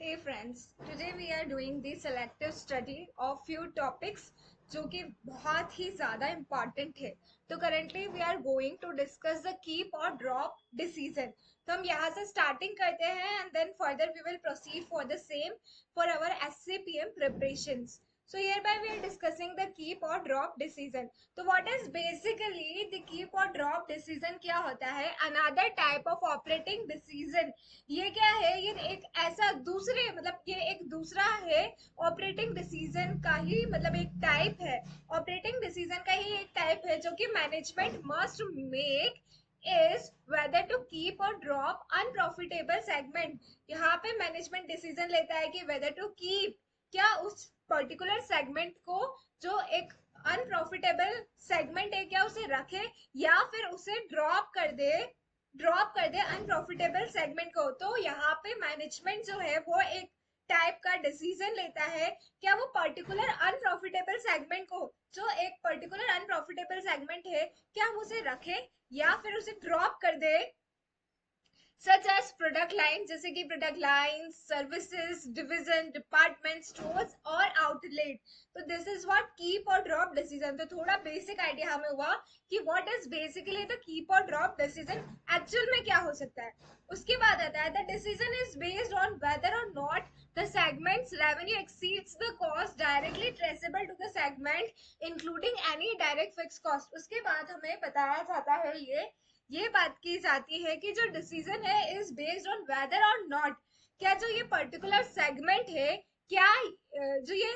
Hey friends, today we are doing the selective study of few topics जो कि बहुत ही ज़्यादा important है। तो currently we are going to discuss the keep or drop decision। तो हम यहाँ से starting करते हैं and then further we will proceed for the same for our SCPM preparations। So hereby we are discussing the keep or drop decision। तो what is basically the keep or drop decision क्या होता है? Another type of operating decision। ये क्या है? ये एक ऐसा दूसरे मतलब ये एक दूसरा है ऑपरेटिंग डिसीजन का ही मतलब एक टाइप है। ऑपरेटिंग डिसीजन का ही एक टाइप है जो कि management must make is whether to keep or drop unprofitable segment. यहाँ पे मैनेजमेंट डिसीजन लेता है कि वेदर टू कीप, क्या उस पर्टिकुलर सेगमेंट को जो एक अनप्रॉफिटेबल सेगमेंट है क्या उसे रखे या फिर उसे ड्रॉप कर दे अनप्रॉफिटेबल सेगमेंट को। तो यहाँ पे मैनेजमेंट जो है वो एक टाइप का डिसीजन लेता है क्या वो पर्टिकुलर अनप्रॉफिटेबल सेगमेंट को, जो एक पर्टिकुलर अनप्रॉफिटेबल सेगमेंट है, क्या हम उसे रखें या फिर उसे ड्रॉप कर दे। सच एज प्रोडक्ट लाइन, जैसे कि product line, services division, department, stores और आउटलेट। तो this is what keep or drop decision. तो थोड़ा बेसिक आइडिया हमें हुआ कि what is basically the keep or drop decision, actual में क्या हो सकता है। उसके बाद आता है the decision is based on whether और not the segment's revenue exceeds the cost directly traceable to the segment including any direct fixed cost। उसके बाद हमें बताया जाता है ये बात की जाती है कि जो डिसीजन है इज बेस्ड ऑन वेदर और नॉट, क्या जो ये पर्टिकुलर सेगमेंट है, क्या जो ये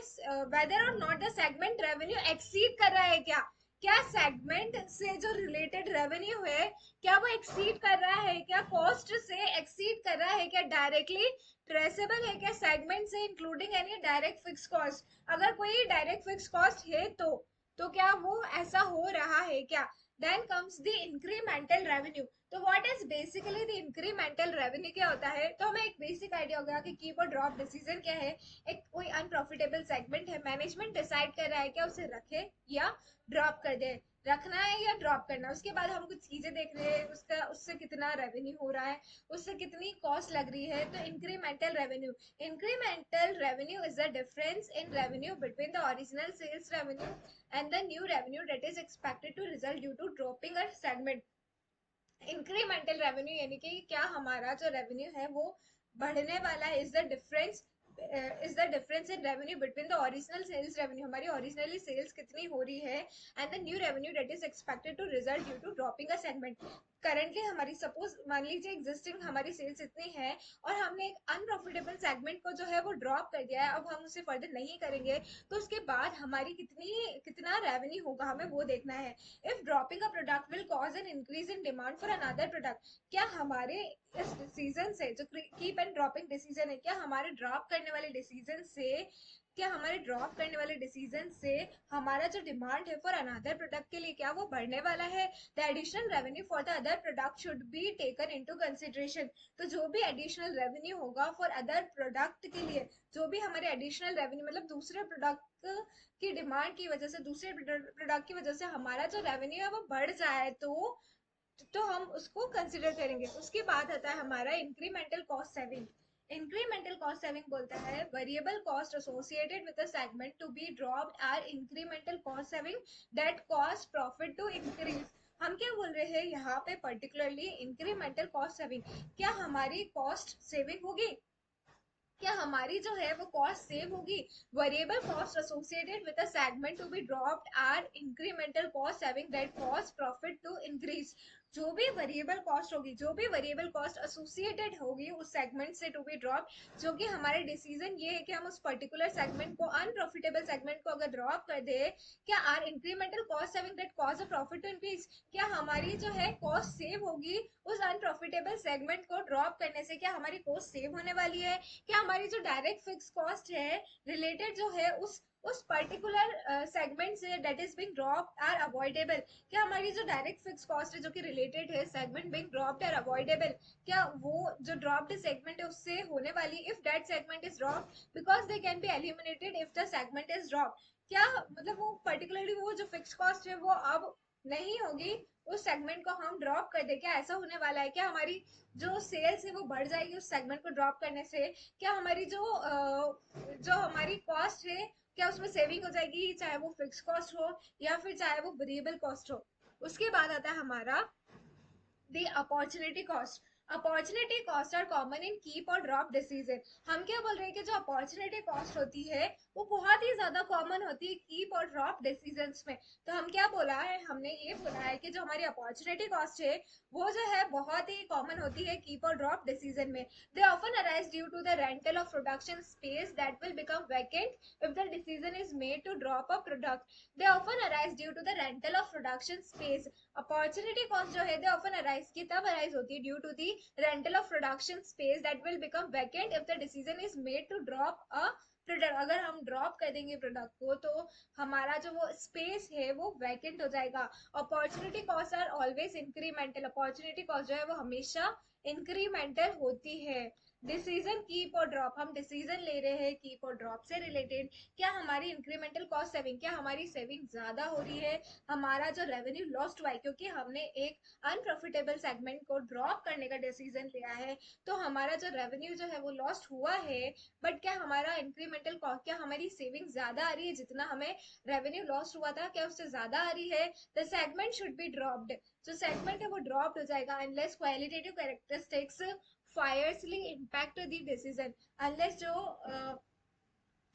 वेदर और not the segment revenue exceed कर रहा है, क्या क्या सेगमेंट से जो रिलेटेड रेवेन्यू है क्या वो एक्सीड कर रहा है, क्या कॉस्ट से एक्सीड कर रहा है, क्या डायरेक्टली ट्रेसेबल है, क्या सेगमेंट से including any direct fix cost. अगर कोई डायरेक्ट फिक्स कॉस्ट है तो क्या वो ऐसा हो रहा है क्या। Then comes the incremental revenue. तो what is basically the incremental revenue क्या होता है। तो हमें एक बेसिक आइडिया हो गया कि कीप और ड्रॉप डिसीजन क्या है। एक कोई अनप्रॉफिटेबल सेगमेंट है, मैनेजमेंट डिसाइड कर रहा है क्या उसे रखे या ड्रॉप कर दे, रखना है या ड्रॉप करना है। उसके बाद हम कुछ चीजें देख रहे हैं, उसका उससे कितना रेवेन्यू हो रहा है, उससे कितनी कॉस्ट लग रही है। तो incremental revenue, incremental revenue is the difference in revenue between the original sales revenue and the new revenue that is expected to result due to dropping a segment। Incremental revenue यानी कि क्या हमारा जो revenue है वो बढ़ने वाला है, is the difference in revenue between the original sales revenue, हमारी ओरिजिनली सेल्स कितनी हो रही है, and the new revenue that is expected to result due to dropping a segment. Currently हमारी सपोज मान लीजिए एग्जिस्टिंग हमारी सेल्स इतनी है और हमने एक अनप्रॉफिटेबल सेगमेंट को जो है वो ड्रॉप कर दिया है, अब हम उसे फर्दर नहीं करेंगे, तो उसके बाद हमारी कितना रेवेन्यू होगा हमें वो देखना है। if dropping a product will cause an increase in demand for another product, क्या हमारे इस डिसीजन से जो कीप एंड ड्रॉपिंग डिसीजन है, क्या हमारे ड्रॉप करने वाले डिसीजन से, क्या हमारे ड्रॉप करने वाले डिसीजन से हमारा जो डिमांड है फॉर अनदर प्रोडक्ट के लिए क्या वो बढ़ने वाला है। The additional revenue for the other product should be taken into consideration. तो जो भी एडिशनल रेवेन्यू होगा फॉर अदर प्रोडक्ट के लिए, जो भी हमारे एडिशनल रेवेन्यू मतलब दूसरे प्रोडक्ट की डिमांड की वजह से, दूसरे प्रोडक्ट की वजह से हमारा जो रेवेन्यू है वो बढ़ जाए तो हम उसको कंसिडर करेंगे। उसके बाद आता है हमारा incremental cost saving. Incremental cost saving बोलता है variable cost associated with a segment to be dropped are incremental cost saving that cost profit to increase. हम क्या बोल रहे हैं यहाँ पे पर्टिकुलरली इंक्रीमेंटल कॉस्ट सेविंग, क्या हमारी कॉस्ट सेविंग होगी, क्या हमारी जो है वो कॉस्ट सेव होगी। Variable cost associated with a segment to be dropped are incremental cost saving that cost profit to increase. जो भी वेरिएबल कॉस्ट होगी, जो भी वेरिएबल कॉस्ट एसोसिएटेड होगी उस सेगमेंट से टू बी ड्रॉप, जो कि हमारे डिसीजन ये है कि हम उस पर्टिकुलर सेगमेंट को अनप्रॉफिटेबल सेगमेंट को अगर ड्रॉप कर दे, क्या are incremental cost saving that cause a profit to increase, क्या हमारी जो है कॉस्ट सेव होगी उस अनप्रॉफिटेबल सेगमेंट को ड्रॉप करने से, क्या हमारी कॉस्ट सेव होने वाली है, क्या हमारी जो डायरेक्ट फिक्स कॉस्ट है रिलेटेड जो है उस पर्टिकुलर सेगमेंट से that is being dropped are avoidable, क्या हमारी जो डायरेक्ट फिक्स कॉस्ट है जो कि रिलेटेड है segment being dropped are avoidable, क्या वो जो ड्रॉप्ड सेगमेंट है उससे होने वाली, if that segment is dropped because they can be eliminated if the segment is dropped, क्या मतलब वो पर्टिकुलरली वो जो फिक्स कॉस्ट है वो अब नहीं होगी उस सेगमेंट को हम ड्रॉप कर दे, क्या ऐसा होने वाला है? क्या हमारी जो सेल्स है वो बढ़ जाएगी उस सेगमेंट को ड्रॉप करने से? क्या हमारी जो हमारी कॉस्ट है क्या उसमें सेविंग हो जाएगी, चाहे वो फिक्स कॉस्ट हो या फिर चाहे वो वेरिएबल कॉस्ट हो? उसके बाद आता है हमारा the opportunity cost. Opportunity cost are common in keep or drop decision. हम क्या बोल रहे हैं कि जो अपॉर्चुनिटी कॉस्ट होती है वो बहुत ही ज्यादा कॉमन होती है कीप और ड्रॉप डिसीजंस में। तो हम क्या बोला है, हमने ये बोला है कि जो हमारी अपॉर्चुनिटी कॉस्ट है वो जो है बहुत ही कॉमन होती है कीप और ड्रॉप डिसीजन में। They often arise due to the rental of production space that will become vacant if the decision is made to drop a product. They often arise due to the rental of production space. Opportunity cost जो है दे often arise की तब arise होती है due to the rental of production space that will become vacant if the decision is made to drop a product. अगर हम drop कर देंगे प्रोडक्ट को तो हमारा जो वो स्पेस है वो वैकेंट हो जाएगा। Opportunity cost are always incremental. Opportunity cost जो है वो हमेशा इंक्रीमेंटल होती है। डिसीजन कीप और ड्रॉप, हम डिसीजन ले रहे हैं कीप और ड्रॉप से रिलेटेड। क्या हमारी इंक्रीमेंटल कॉस्ट सेविंग, क्या हमारी सेविंग ज्यादा हो रही है? हमारा जो रेवेन्यू लॉस्ट हुआ है क्योंकि हमने एक अनप्रॉफिटेबल सेगमेंट को ड्रॉप करने का डिसीजन लिया है, तो हमारा जो रेवेन्यू जो है वो लॉस्ट हुआ है। बट क्या हमारा इंक्रीमेंटल कॉस्ट, क्या हमारी सेविंग ज्यादा आ रही है? जितना हमें रेवेन्यू लॉस्ट हुआ था क्या उससे ज्यादा आ रही है? The segment should be dropped. जो सेगमेंट है वो ड्रॉप्ड हो जाएगा unless qualitative characteristics fiercely impact the decision. Unless जो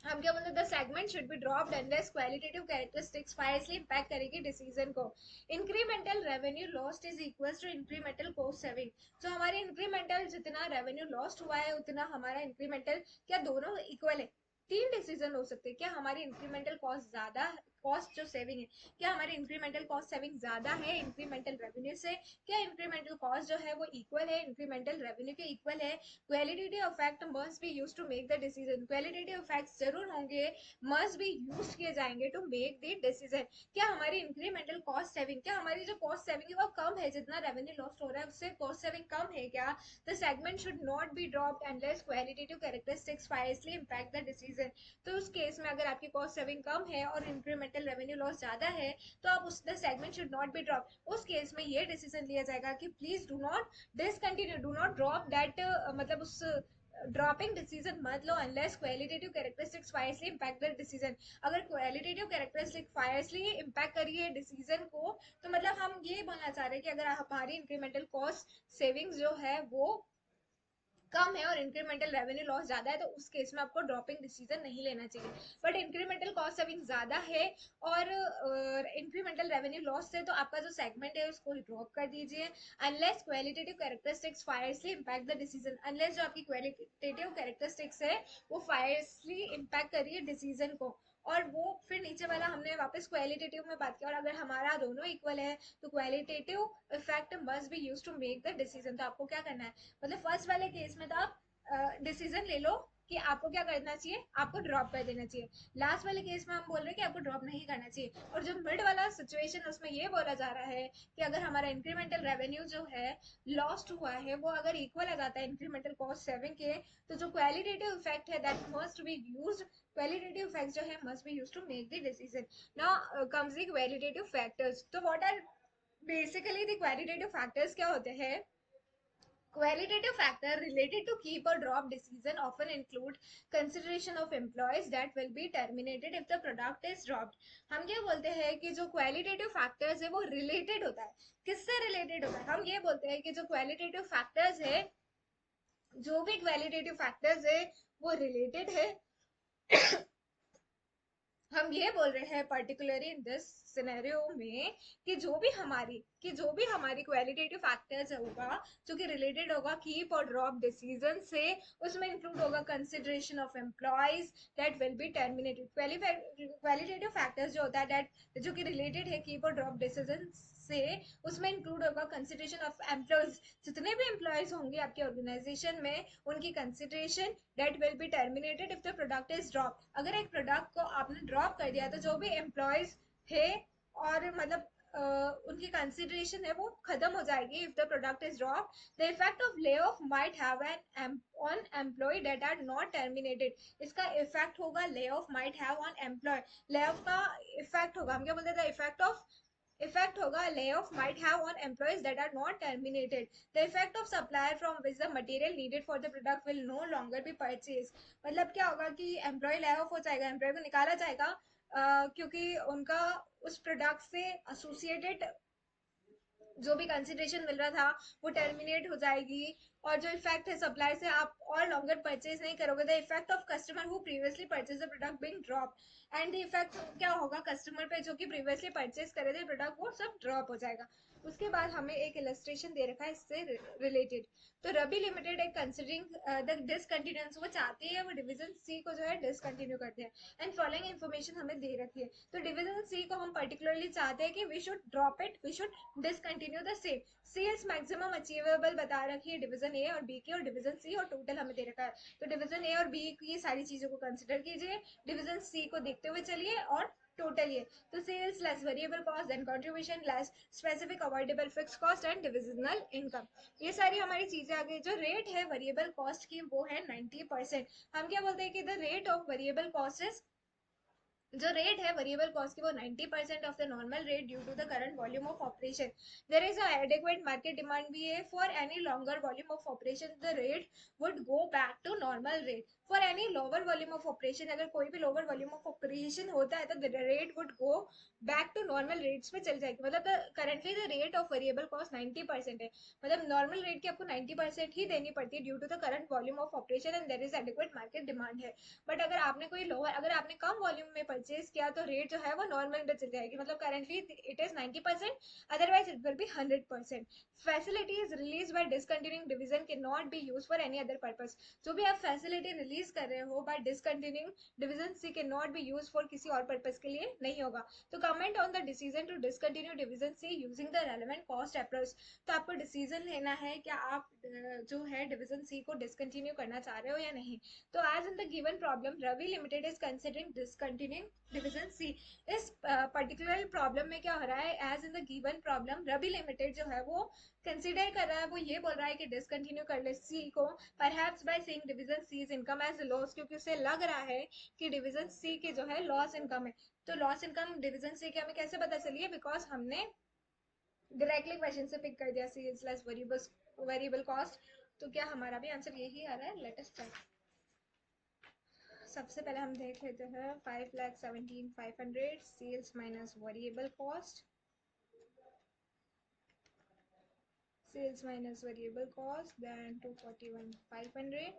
हम क्या बोलते हैं, the segment should be dropped unless qualitative characteristics fiercely impact करेगी डिसीजन को। Incremental revenue lost is equals to incremental cost saving. जो हमारे इंक्रीमेंटल जितना रेवेन्यू लॉस्ट हुआ है उतना हमारा इंक्रीमेंटल, क्या दोनों इक्वल है? तीन डिसीजन हो सकते हैं। क्या हमारी इंक्रीमेंटल कॉस्ट ज्यादा, कॉस्ट जो सेविंग है, क्या हमारी इंक्रीमेंटल कॉस्ट सेविंग ज्यादा है इंक्रीमेंटल रेवेन्यू से? क्या इंक्रीमेंटल कॉस्ट जो है वो इक्वल है इंक्रीमेंटल रेवेन्यू के इक्वल है? Qualitative effect must be used to make the decision. Qualitative effects जरूर होंगे, मस्ट बी यूज्ड किए जाएंगे टू मेक द डिसीजन। क्या हमारी इंक्रीमेंटल कॉस्ट सेविंग, क्या हमारी जो कॉस्ट सेविंग है वो कम है? जितना रेवेन्यू लॉस्ट हो रहा है उससे कॉस्ट सेविंग कम है क्या? The segment should not be dropped unless qualitative characteristics fiercely impact the decision. तो उस केस में अगर आपकी कॉस्ट सेविंग कम है और इंक्रीमेंटल रेवेन्यू लॉस ज्यादा है तो आप उस the segment should not be drop. उस केस में ये डिसीजन लिया जाएगा कि please do not discontinue, do not drop that, मतलब उस ड्रॉपिंग डिसीजन मत लो unless qualitative characteristics fiercely impact the decision. अगर क्वालिटेटिव कैरेक्टरिस्टिक फायरसली इंपैक्ट करिए डिसीजन को तो मतलब हम ये बोलना चाह रहे हैं कि अगर हमारी इंक्रीमेंटल कॉस्ट सेविंग्स जो है वो कम है और इंक्रीमेंटल रेवेन्यू लॉस ज्यादा है तो उस केस में आपको ड्रॉपिंग डिसीजन नहीं लेना चाहिए। बट इंक्रीमेंटल कॉस्ट सेविंग ज्यादा है और इंक्रीमेंटल रेवेन्यू लॉस है तो आपका जो सेगमेंट है उसको ड्रॉप कर दीजिए unless qualitative characteristics fiercely impact the decision. Unless जो आपकी क्वालिटेटिव कैरेक्टरिस्टिक्स है वो फायरसली इंपैक्ट करिए डिसीजन को। और वो फिर नीचे वाला हमने वापस क्वालिटेटिव में बात किया और अगर हमारा दोनों इक्वल है तो qualitative effect must be used to make the decision. तो आपको क्या करना है, मतलब फर्स्ट वाले केस में तो आप डिसीजन ले लो कि आपको क्या करना चाहिए, आपको ड्रॉप कर देना चाहिए। लास्ट वाले केस में हम बोल रहे हैं कि आपको ड्रॉप नहीं करना चाहिए। और जो मिड वाला सिचुएशन उसमें ये बोला जा रहा है कि अगर हमारा इंक्रीमेंटल रेवेन्यू जो है लॉस्ट हुआ है वो अगर इक्वल आ जाता है इंक्रीमेंटल कॉस्ट सेविंग के तो जो क्वालिटेटिव इफेक्ट है that must be used, qualitative effect जो है must be used to make the decision. Now comes the qualitative factors. तो what are basically the qualitative factors क्या होते हैं? Qualitative factor related to keep or drop decision often include consideration of employees that will be terminated if the product is dropped। हम ये बोलते हैं कि जो qualitative factors है वो related होता है। किससे related होता है? हम ये बोलते हैं कि जो qualitative factors है, जो भी qualitative factors है वो related है। हम ये बोल रहे हैं पर्टिकुलरली इन दिस सिनेरियो में कि जो भी हमारी क्वालिटेटिव फैक्टर्स होगा जो कि रिलेटेड होगा कीप और ड्रॉप डिसीजन से, उसमें इंक्लूड होगा consideration of employees that will be terminated. Qualitative factors जो होता है दैट जो कि रिलेटेड है कीप और ड्रॉप डिसीजन से, उसमें इंक्लूड होगा कंसिडरेशन ऑफ एम्प्लॉयज। जितने भी एम्प्लॉयज होंगे आपके ऑर्गेनाइजेशन में उनकी consideration date will be terminated if the product is drop. अगर एक प्रोडक्ट को आपने ड्रॉप कर दिया तो जो भी एम्प्लॉयज है और मतलब उनकी कंसिडरेशन है वो खत्म हो जाएगी if the product is drop. The effect of lay off might have an on employ that are not terminated. इसका इफेक्ट होगा lay off might have on employ, lay off का इफेक्ट होगा। हम क्या बोलते हैं, द इफेक्ट ऑफ Effect होगा layoff might have on employees that are not terminated. The effect of supplier from which the material needed for the product will no longer be purchased. मतलब क्या होगा कि एम्प्लॉय ले ऑफ हो जाएगा, employ को निकाला जाएगा क्योंकि उनका उस प्रोडक्ट से एसोसिएटेड जो भी कंसिडरेशन मिल रहा था वो टर्मिनेट हो जाएगी, और जो इफेक्ट है सप्लाई से आप और लॉन्गर परचेज नहीं करोगे, the effect of customer who previously purchase the product being drop, and the effect क्या होगा कस्टमर पे जो कि प्रीवियसली परचेज करे थे प्रोडक्ट वो सब ड्रॉप हो जाएगा। उसके बाद हमें एक इलस्ट्रेशन दे रखा है इससे रिलेटेड। तो रबी लिमिटेड एक कंसिडरिंग द डिसकंटिन्यूएंस, वो चाहती है वो डिवीजन सी को जो है डिसकंटिन्यू करते हैं, एंड फॉलोइंग इन्फॉर्मेशन हमें दे रखी है। तो डिवीजन सी को हम पर्टिकुलरली चाहते हैं कि we should drop it, we should discontinue the same. Sales maximum achievable बता रखी है डिवीजन ए और बी की, और डिवीजन सी, और टोटल हमें दे रखा है। तो डिवीजन ए और बी की सारी चीजों को कंसिडर कीजिए, डिवीजन सी को देखते हुए चलिए, और टोटल ये तो sales less variable cost then contribution less specific avoidable fix cost and divisional income, ये सारी हमारी चीजें आ गई। जो रेट है वेरिएबल कॉस्ट की वो है 90%। हम क्या बोलते हैं कि the rate of variable cost is, जो रेट है वेरिएबल कॉस्ट की वो 90% of the normal rate due to the current volume of operation. There is a adequate market demand भी है for any longer volume of operation the rate would go back to normal rate. For any lower volume of operation, अगर कोई भी lower volume of operation होता है तो the rate would go back to normal rates में चल जाएगी। मतलब currently the rate of variable cost 90% है, मतलब नॉर्मल रेट की आपको 90% ही देनी पड़ती है due to the current volume of operation and there is adequate market demand है। बट अगर आपने कोई लोअर, अगर आपने कम वॉल्यूम में परचेज किया तो रेट जो है वो नॉर्मल में चल जाएगी, मतलब currently it is 90%, otherwise it will be 100%। Facility is release by discontinuing division can not be used for any other purpose. जो भी आप फैसिलिटी रिलीज कर रहे हो by discontinuing division C can not be used for किसी और purpose के लिए नहीं होगा। तो comment on the decision to discontinue division C using the relevant cost approach. तो आपको डिसीजन लेना है क्या आप जो है डिवीजन सी को डिसकंटिन्यू करना चाह रहे हो या नहीं। तो as in the given problem, Ravi Limited is considering discontinuing division C. इस particular problem में क्या हो रहा है, as in the given problem, Ravi Limited जो है वो कंसिडर कर रहा है, वो ये बोल रहा है कि डिसकंटिन्यू कर ले सी को, perhaps by seeing division C income as loss, क्योंकि उसे लग रहा है कि डिवीजन सी के जो है लॉस इनकम है। तो लॉस इनकम डिवीजन सी के हमें कैसे पता चलिए, बिकॉज हमने डायरेक्टली क्वेश्चन से पिक कर दिया सेल्स लेस वेरिएबल कॉस्ट। तो क्या हमारा भी आंसर यही आ रहा है, लेट अस चेक। सबसे पहले हम देख लेते हैं 5,17,500 sales minus variable cost, sales minus variable cost then 241,500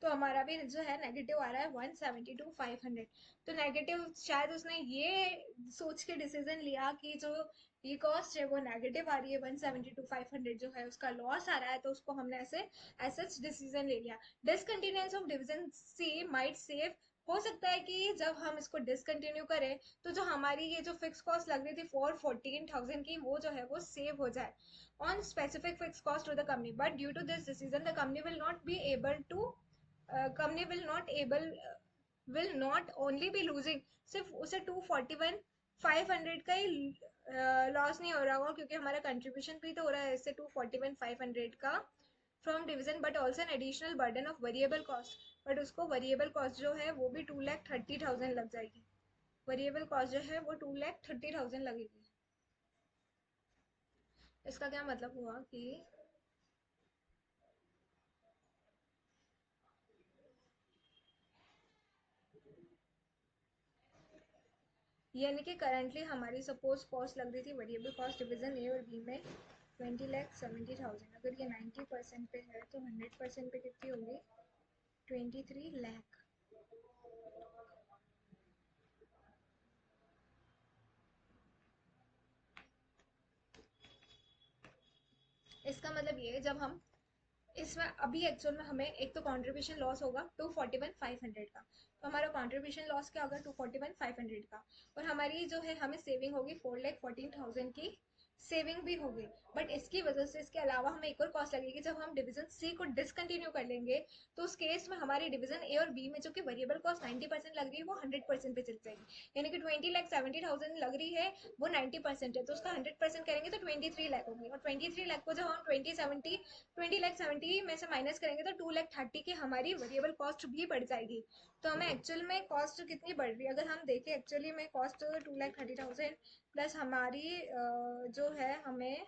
तो हमारा भी जो है नेगेटिव आ रहा है 172,500। तो नेगेटिव शायद उसने ये सोच के डिसीजन लिया कि जो ये कॉस्ट है वो नेगेटिव आ रही है, 172,500 जो है उसका लॉस आ रहा है, तो उसको हमने ऐसे सच डिसीजन ले लिया। Discontinuance of division C might save, हो सकता है कि जब हम इसको डिसकंटिन्यू करें तो जो हमारी ये जो फिक्स कॉस्ट लग रही थी 414,000 की, वो जो है वो सेव हो जाए on specific fix cost to the company. But due to this decision the company will not be able to, company will not only be losing, सिर्फ उसे 241,500 का ही लॉस नहीं हो रहा होगा, क्योंकि हमारा कंट्रीब्यूशन भी तो हो रहा है इससे 241,500 का from division, but also an additional burden of variable cost. But उसको वेरिएबल कॉस्ट जो है वो भी 2,30,000 लग जाएगी, वेरिएबल कॉस्ट जो है वो 2,30,000 लगेगी। इसका क्या मतलब हुआ कि यानी कि करंटली हमारी सपोज कॉस्ट लग रही थी वेरिएबल कॉस्ट डिवीजन ए और बी में 20,70,000, अगर ये 90% पे है तो 100% पे कितनी होगी, 23 लाख। इसका मतलब ये जब हम इसमें अभी एक्चुअल में हमें एक तो कंट्रीब्यूशन लॉस होगा 241,500 का, तो हमारा कंट्रीब्यूशन लॉस क्या होगा 241,500 का, और हमारी जो है हमें सेविंग होगी 4,14,000 की सेविंग भी होगी, बट इसकी वजह से इसके अलावा हमें एक और कॉस्ट लगेगी। जब हम डिवीजन सी को डिसकंटिन्यू कर लेंगे तो उस केस में हमारी डिवीजन ए और बी में जो कि वेरिएबल कॉस्ट 90% लग रही है वो 100% पे चल जाएगी, यानी कि 20,70,000 लग रही है, वो 90% है, तो उसका 100% करेंगे तो 23 लाख होगी, और 23 लाख को जब हम 20,70 में से माइनस करेंगे तो 2,30,000 की हमारी वेरिएबल कॉस्ट भी बढ़ जाएगी। तो हमें एक्चुअल में कॉस्ट कितनी बढ़ रही है, अगर हम देखें एक्चुअली में कॉस्ट 2,30,000 प्लस हमारी जो है हमें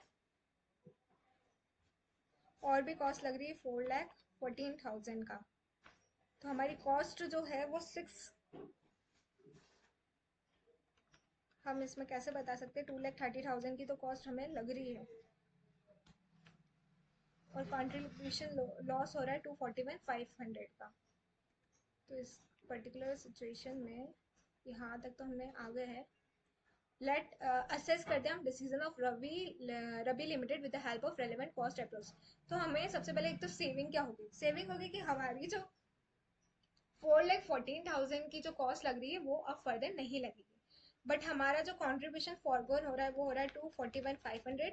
और भी कॉस्ट लग रही है 4,14,000 का, तो हमारी कॉस्ट जो है वो 6, हम इसमें कैसे बता सकते हैं 2,30,000 की तो कॉस्ट हमें लग रही है, और कंट्रीब्यूशन लॉस हो रहा है 241,500 का। तो इस पर्टिकुलर सिचुएशन में यहाँ तक तो हमें आ गए हैं। लेट असेस करते हैं हम decision of Ravi Limited with the help of relevant cost approach. तो हमें सबसे पहले एक तो सेविंग क्या होगी, सेविंग होगी कि हमारी जो 4,14,000 की जो कॉस्ट लग रही है वो अब फर्दर नहीं लगेगी, बट हमारा जो कॉन्ट्रीब्यूशन फॉरगोन हो रहा है वो हो रहा है 241,500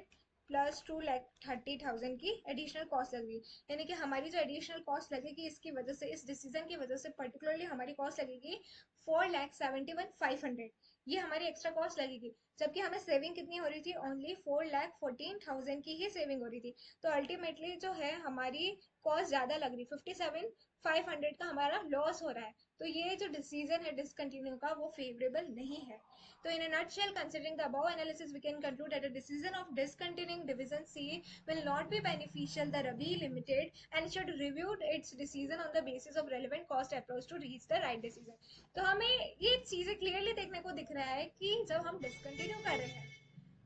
प्लस 2,30,000 की एडिशनल कॉस्ट लग रही है, यानी कि हमारी जो एडिशनल कॉस्ट लगेगी इसकी वजह से, इस डिसीजन की वजह से पर्टिकुलरली हमारी कॉस्ट लगेगी 4,71,500, ये हमारी एक्स्ट्रा कॉस्ट लगेगी, जबकि हमें सेविंग कितनी हो रही थी, ओनली 4,14,000 की ही सेविंग हो रही थी। तो अल्टीमेटली जो है हमारी कॉस्ट ज्यादा लग रही, 57,500 का हमारा लॉस हो रहा है। तो ये जो डिसीजन है डिसकंटिन्यू का वो फेवरेबल नहीं है। तो in a nutshell, considering the above analysis, we can conclude that a decision of discontinuing division C will not be beneficial the Ravi Limited and should review its decision on the basis of relevant cost approach to reach the right decision. तो हमें ये चीजें clearly देखने को दिख रहा है कि जब हम डिसकंटिन्यू कर रहे हैं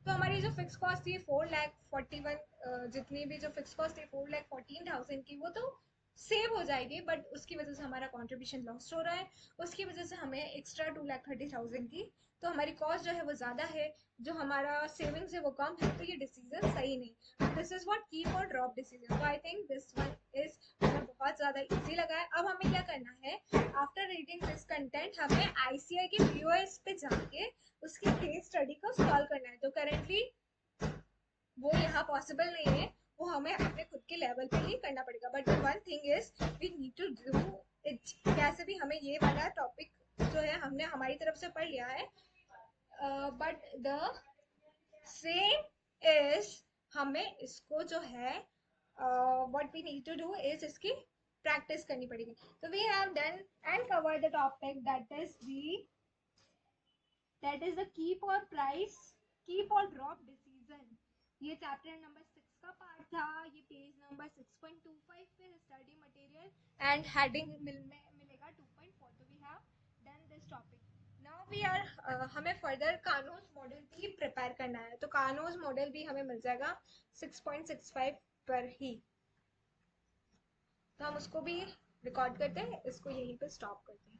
तो हमारी जो फिक्स कॉस्ट थी 4,41,000, जितनी भी जो फिक्स कॉस्ट थी 4,14,000 की, वो तो सेव हो जाएगी, बट उसकी वजह से हमारा कंट्रीब्यूशन लॉस हो रहा है, उसकी वजह से हमें एक्स्ट्रा 2,30,000 की, तो हमारी कॉस्ट जो है वो ज़्यादा है, जो हमारा सेविंग्स है वो कम है, तो ये डिसीजन सही नहीं। This is what keep or drop decision, so I think this one is हमें बहुत ज़्यादा इजी लगा है। अब हमें क्या करना है, आफ्टर रीडिंग दिस कंटेंट हमें आईसीआई के पीओएस पे जाके उसकी केस स्टडी को सॉल्व करना है, तो करेंटली वो यहाँ पॉसिबल नहीं है, वो हमें अपने खुद के लेवल पे ही करना पड़ेगा, but one thing is we need to do it, कैसे भी हमें ये वाला टॉपिक जो है हमने हमारी तरफ से पढ़ लिया है, बट द सेम इज हमें इसको जो है what we need to do is इसकी प्रैक्टिस करनी पड़ेगी। तो we have done and cover the topic that is the keep or price, keep or drop decision. ये चैप्टर नंबर 6 का पार्ट था, ये पेज नंबर 6.25 पे है स्टडी मटेरियल, एंड हेडिंग मिलेगा 2.4। तो we have done this topic. Now we are हमें further कानोस मॉडल भी प्रिपेयर करना है, तो कानोस मॉडल भी हमें मिल जाएगा 6.65 पर ही, तो हम उसको भी रिकॉर्ड करते हैं, इसको यहीं पे स्टॉप करते हैं।